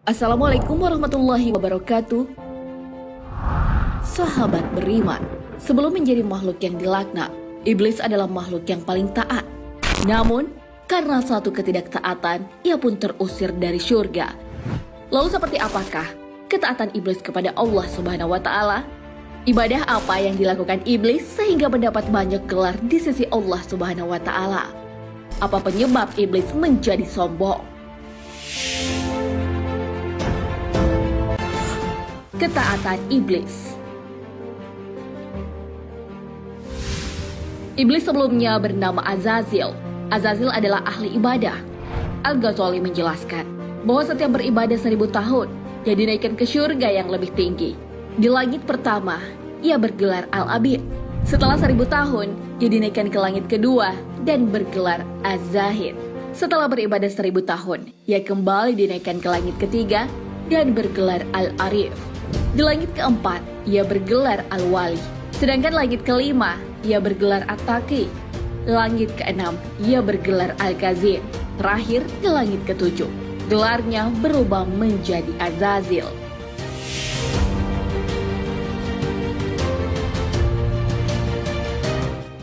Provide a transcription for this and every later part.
Assalamualaikum warahmatullahi wabarakatuh. Sahabat beriman, sebelum menjadi makhluk yang dilaknat, iblis adalah makhluk yang paling taat. Namun, karena satu ketidaktaatan, ia pun terusir dari surga. Lalu seperti apakah ketaatan iblis kepada Allah Subhanahu wa Ta'ala? Ibadah apa yang dilakukan iblis sehingga mendapat banyak gelar di sisi Allah Subhanahu wa Ta'ala? Apa penyebab iblis menjadi sombong? Ketaatan iblis. Iblis sebelumnya bernama Azazil. Azazil adalah ahli ibadah. Al-Ghazali menjelaskan bahwa setiap beribadah 1000 tahun, ia dinaikkan ke surga yang lebih tinggi. Di langit pertama, ia bergelar Al-Abid. Setelah 1000 tahun, ia dinaikkan ke langit kedua dan bergelar Az-Zahid. Setelah beribadah 1000 tahun, ia kembali dinaikkan ke langit ketiga dan bergelar Al-Arif. Di langit keempat, ia bergelar Al-Wali. Sedangkan langit kelima, ia bergelar At-Taqi. Langit keenam, ia bergelar Al-Kazim. Terakhir, di langit ketujuh, gelarnya berubah menjadi Azazil.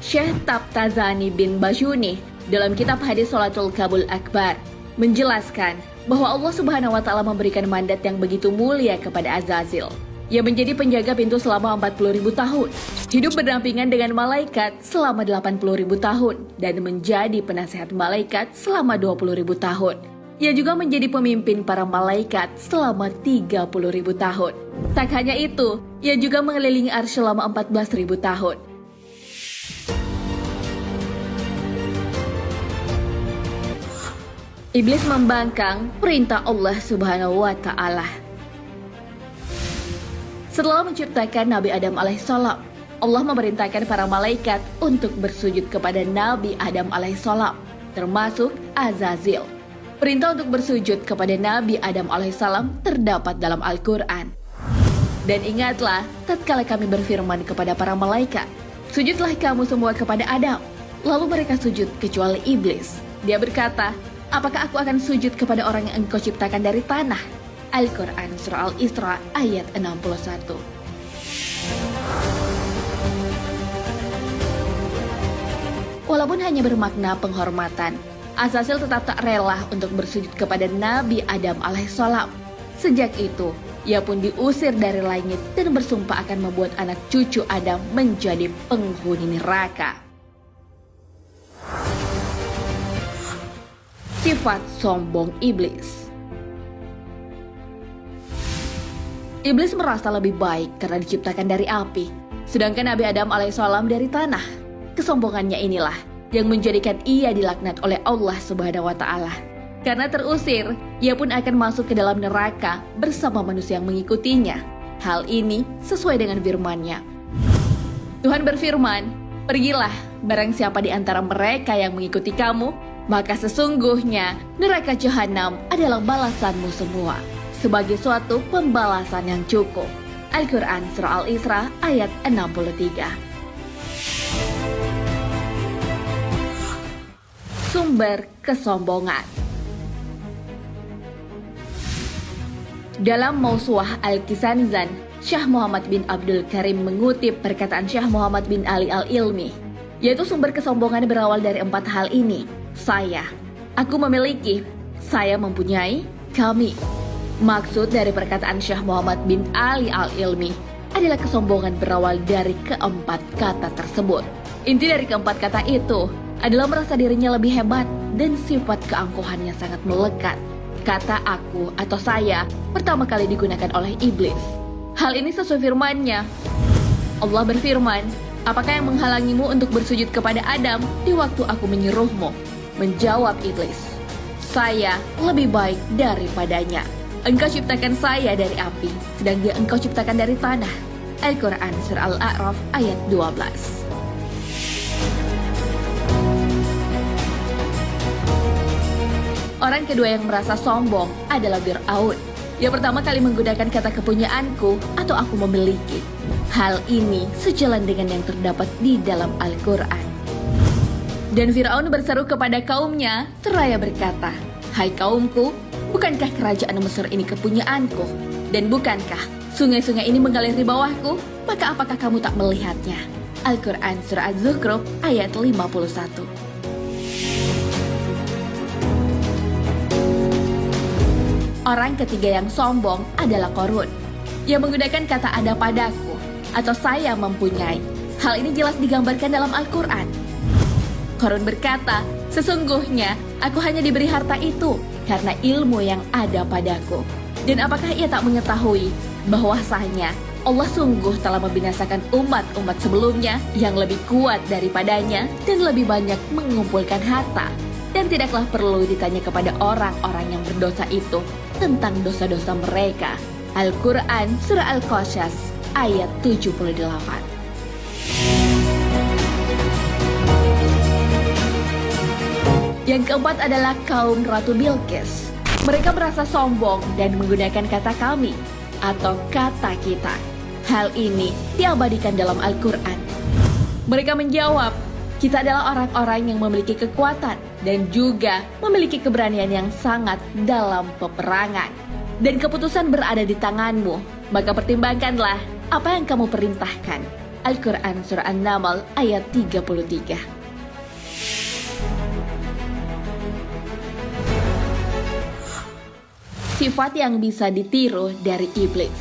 Syekh Tabtazani bin Bashuni dalam kitab Hadis Sholatul Kabul Akbar menjelaskan bahwa Allah Subhanahu wa Ta'ala memberikan mandat yang begitu mulia kepada Azazil. Ia menjadi penjaga pintu selama 40.000 tahun, hidup berdampingan dengan malaikat selama 80.000 tahun, dan menjadi penasehat malaikat selama 20.000 tahun. Ia juga menjadi pemimpin para malaikat selama 30.000 tahun. Tak hanya itu, ia juga mengelilingi arsy selama 14.000 tahun. Iblis membangkang perintah Allah Subhanahu wa Ta'ala. Setelah menciptakan Nabi Adam alaihissalam, Allah memerintahkan para malaikat untuk bersujud kepada Nabi Adam alaihissalam, termasuk Azazil. Perintah untuk bersujud kepada Nabi Adam alaihissalam terdapat dalam Al-Quran. Dan ingatlah, tatkala kami berfirman kepada para malaikat, sujudlah kamu semua kepada Adam. Lalu mereka sujud kecuali iblis. Dia berkata, apakah aku akan sujud kepada orang yang engkau ciptakan dari tanah? Al-Quran Surah Al-Isra ayat 61. Walaupun hanya bermakna penghormatan, Azazil tetap tak rela untuk bersujud kepada Nabi Adam alaihissalam. Sejak itu, ia pun diusir dari langit dan bersumpah akan membuat anak cucu Adam menjadi penghuni neraka. Sifat sombong iblis. Iblis merasa lebih baik karena diciptakan dari api, sedangkan Nabi Adam alaihissalam dari tanah. Kesombongannya inilah yang menjadikan ia dilaknat oleh Allah Subhanahu wa Ta'ala. Karena terusir, ia pun akan masuk ke dalam neraka bersama manusia yang mengikutinya. Hal ini sesuai dengan firman-Nya. Tuhan berfirman, "Pergilah, barang siapa di antara mereka yang mengikuti kamu, maka sesungguhnya neraka jahanam adalah balasanmu semua, sebagai suatu pembalasan yang cukup." Al-Quran Surah Al-Isra ayat 63. Sumber kesombongan. Dalam Mausu'ah Al-Kisanzan, Syekh Muhammad bin Abdul Karim mengutip perkataan Syekh Muhammad bin Ali Al-Ilmi, yaitu sumber kesombongan berawal dari 4 hal ini. Saya, aku memiliki, saya mempunyai, kami. Maksud dari perkataan Syekh Muhammad bin Ali Al-Ilmi adalah kesombongan berawal dari keempat kata tersebut. Inti dari keempat kata itu adalah merasa dirinya lebih hebat dan sifat keangkuhannya sangat melekat. Kata aku atau saya pertama kali digunakan oleh iblis. Hal ini sesuai firman-Nya. Allah berfirman, apakah yang menghalangimu untuk bersujud kepada Adam di waktu aku menyuruhmu? Menjawab iblis, saya lebih baik daripadanya. Engkau ciptakan saya dari api, sedang dia engkau ciptakan dari tanah. Al-Quran Surah Al-A'raf ayat 12. Orang kedua yang merasa sombong adalah Fir'aun. Yang pertama kali menggunakan kata kepunyaanku atau aku memiliki. Hal ini sejalan dengan yang terdapat di dalam Al-Quran. Dan Fir'aun berseru kepada kaumnya seraya berkata, "Hai kaumku, Bukankah kerajaan Mesir ini kepunyaanku? Dan bukankah sungai-sungai ini mengalir di bawahku? Maka apakah kamu tak melihatnya? Al-Quran Surah Az-Zukhruf ayat 51. Orang ketiga yang sombong adalah Qarun, yang menggunakan kata ada padaku atau saya mempunyai. Hal ini jelas digambarkan dalam Al-Quran. Qarun berkata, sesungguhnya aku hanya diberi harta itu karena ilmu yang ada padaku. Dan apakah ia tak mengetahui bahwasanya Allah sungguh telah membinasakan umat-umat sebelumnya yang lebih kuat daripadanya dan lebih banyak mengumpulkan harta. Dan tidaklah perlu ditanya kepada orang-orang yang berdosa itu tentang dosa-dosa mereka. Al-Quran Surah Al-Qasas ayat 78. Yang keempat adalah kaum Ratu Bilqis. Mereka merasa sombong dan menggunakan kata kami atau kata kita. Hal ini diabadikan dalam Al-Quran. Mereka menjawab, kita adalah orang-orang yang memiliki kekuatan dan juga memiliki keberanian yang sangat dalam peperangan. Dan keputusan berada di tanganmu, maka pertimbangkanlah apa yang kamu perintahkan. Al-Quran Surah An-Naml ayat 33. Sifat yang bisa ditiru dari iblis.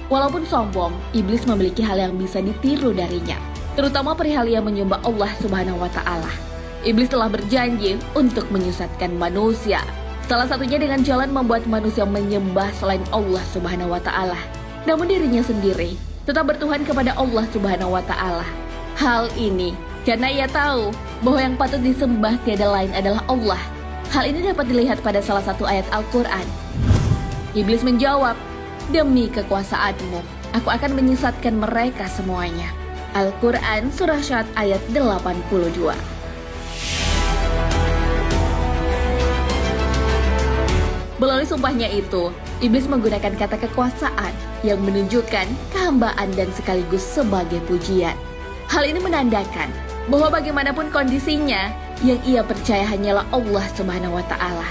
Walaupun sombong, iblis memiliki hal yang bisa ditiru darinya, terutama perihal yang menyembah Allah Subhanahu wa Ta'ala. Iblis telah berjanji untuk menyesatkan manusia, salah satunya dengan jalan membuat manusia menyembah selain Allah Subhanahu wa Ta'ala. Namun dirinya sendiri tetap bertuhan kepada Allah Subhanahu wa Ta'ala. Hal ini karena ia tahu bahwa yang patut disembah tiada lain adalah Allah. Hal ini dapat dilihat pada salah satu ayat Al-Quran. Iblis menjawab, demi kekuasaanmu, aku akan menyesatkan mereka semuanya. Al-Quran Surah Syad ayat 82. Melalui sumpahnya itu, iblis menggunakan kata kekuasaan yang menunjukkan kehambaan dan sekaligus sebagai pujian. Hal ini menandakan bahwa bagaimanapun kondisinya, yang ia percaya hanyalah Allah Subhanahu wa Ta'ala.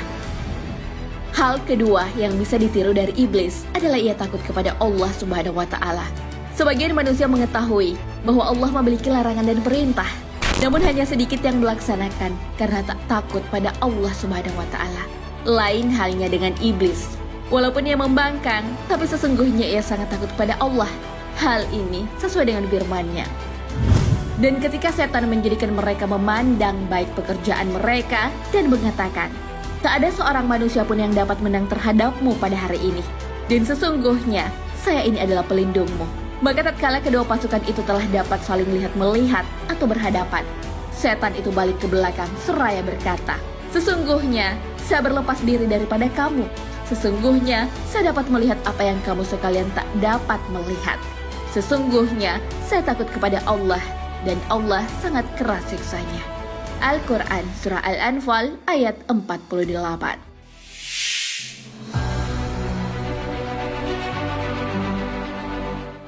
Hal kedua yang bisa ditiru dari iblis adalah ia takut kepada Allah Subhanahu wa Ta'ala. Sebagian manusia mengetahui bahwa Allah memiliki larangan dan perintah, namun hanya sedikit yang melaksanakan karena tak takut pada Allah Subhanahu wa Ta'ala. Lain halnya dengan iblis. Walaupun ia membangkang, tapi sesungguhnya ia sangat takut pada Allah. Hal ini sesuai dengan firman-Nya. Dan ketika setan menjadikan mereka memandang baik pekerjaan mereka dan mengatakan, tak ada seorang manusia pun yang dapat menang terhadapmu pada hari ini. Dan sesungguhnya, saya ini adalah pelindungmu. Maka tatkala kedua pasukan itu telah dapat saling lihat-melihat atau berhadapan, setan itu balik ke belakang seraya berkata, sesungguhnya, saya berlepas diri daripada kamu. Sesungguhnya, saya dapat melihat apa yang kamu sekalian tak dapat melihat. Sesungguhnya, saya takut kepada Allah, dan Allah sangat keras siksanya. Al-Quran Surah Al-Anfal ayat 48.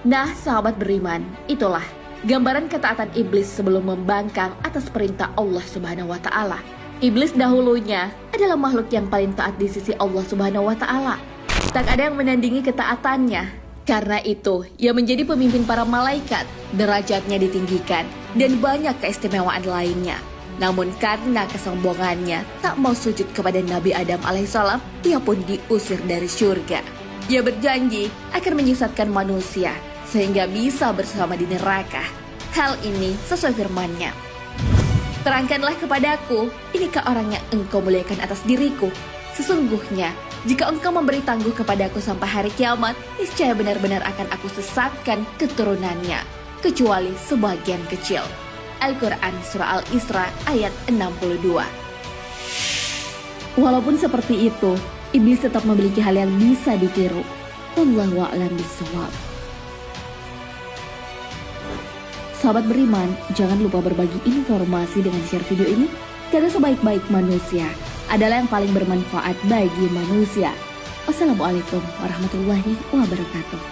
Nah, sahabat beriman, itulah gambaran ketaatan iblis sebelum membangkang atas perintah Allah Subhanahu wa Ta'ala. Iblis dahulunya adalah makhluk yang paling taat di sisi Allah Subhanahu wa Ta'ala. Tak ada yang menandingi ketaatannya. Karena itu, ia menjadi pemimpin para malaikat, derajatnya ditinggikan, dan banyak keistimewaan lainnya. Namun karena kesombongannya, tak mau sujud kepada Nabi Adam alaihissalam, ia pun diusir dari surga. Ia berjanji akan menyesatkan manusia, sehingga bisa bersama di neraka. Hal ini sesuai firman-Nya. Terangkanlah kepadaku, inikah orang yang engkau muliakan atas diriku? Sesungguhnya, jika engkau memberi tangguh kepadaku sampai hari kiamat, niscaya benar-benar akan aku sesatkan keturunannya, kecuali sebagian kecil. Al-Quran Surah Al-Isra ayat 62. Walaupun seperti itu, iblis tetap memiliki hal yang bisa ditiru. Wallahu a'lam bishawab. Sahabat beriman, jangan lupa berbagi informasi dengan share video ini, karena sebaik-baik manusia adalah yang paling bermanfaat bagi manusia. Wassalamualaikum warahmatullahi wabarakatuh.